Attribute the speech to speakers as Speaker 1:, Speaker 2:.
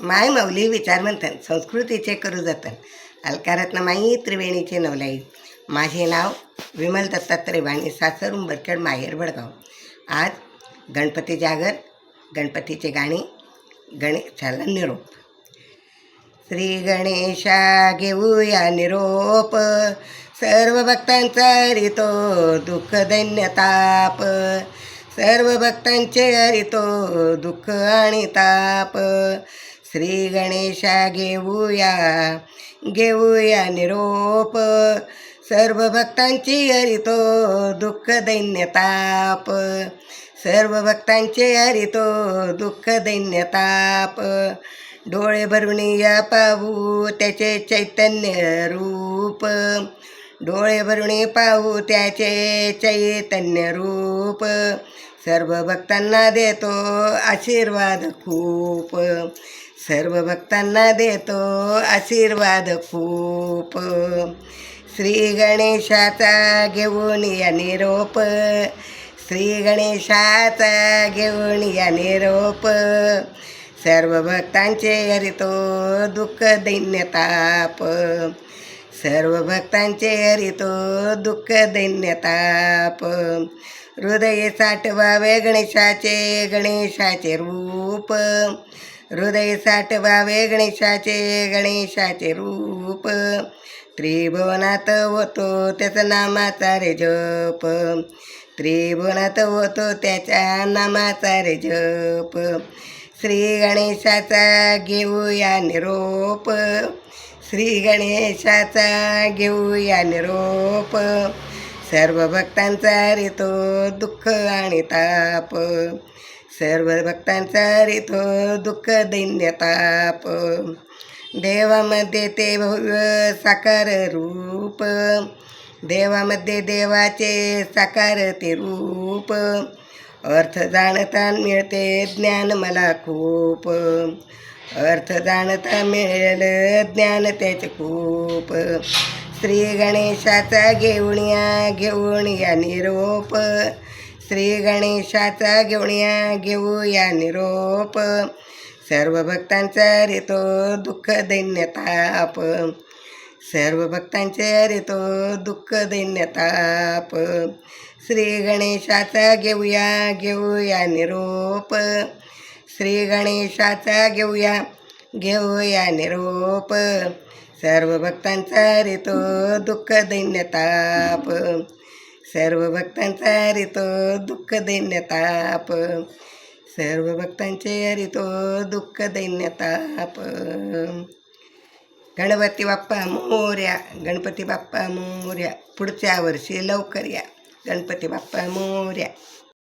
Speaker 1: माय मौली विचार मंथन संस्कृतीचे करू जतन अलकारत्न माई त्रिवेणीचे नवलाई. माझे नाव विमल दत्तात्रय वाणी, सासर उंबरखेड, माहेर बडगाव. आज गणपती जागर, गणपतीचे गाणी, गणेशाला निरोप. श्री गणेशा घेऊया निरोप, सर्व भक्तांचा हरितो दुःख दैन्य ताप. सर्व भक्तांचे हरितो दुःख आणि ताप. श्री गणेशा घेऊया निरोप, सर्व भक्तांची हरितो दुःख दैन्य ताप. सर्व भक्तांचे हरितो दुःख दैन्य ताप. डोळे भरून या पाहू त्याचे चैतन्य रूप. डोळे भरून पाहू त्याचे चैतन्य रूप. सर्व भक्तांना देतो आशीर्वाद खूप. सर्व भक्तांना देतो आशीर्वाद खूप. श्री गणेशाचा घेऊन या निरोप. श्री गणेशाचा घेऊन या निरोप. सर्व भक्तांचे हरितो दुःख दैन्य ताप. सर्व भक्तांचे हरितो दुःख दैन्य ताप. हृदय साठवावे गणेशाचे रूप. हृदय साठवावे गणेशाचे रूप. त्रिभुवनात होतो त्याचा नामाचा रे जप. त्रिभुवनात होतो त्याच्या नामाचा रे जप. श्री गणेशाचा घेऊया निरोप. श्री गणेशाचा घेऊया निरोप. सर्व भक्तांचा हरितो दुःख आणि ताप. सर्व भक्तांचा हरितो दुःख दैन्य ताप. देवामध्ये ते भव्य साकार रूप. देवामध्ये देवाचे साकार ते रूप. अर्थ जाणता मिळते ज्ञान मला खूप. अर्थ जाणता मिळेल ज्ञान त्याचे खूप. श्री गणेशाचा घेऊन या निरोप. श्री गणेशाचा घेऊया निरोप. सर्व भक्तांचा हरितो दुःख दैन्य ताप. सर्व भक्तांचे हरितो दुःख दैन्य ताप. श्री गणेशाचा घेऊया निरोप. श्री गणेशाचा घेऊया निरोप. सर्व भक्तांचा हरितो दुःख दैन्य ताप. सर्व भक्तांचा हरितो दुःख दैन्य ताप. सर्व भक्तांचे हरितो दुःख दैन्य ताप. गणपती बाप्पा मोरया. गणपती बाप्पा मोरया. पुढच्या वर्षी लवकर या. गणपती बाप्पा मोरया.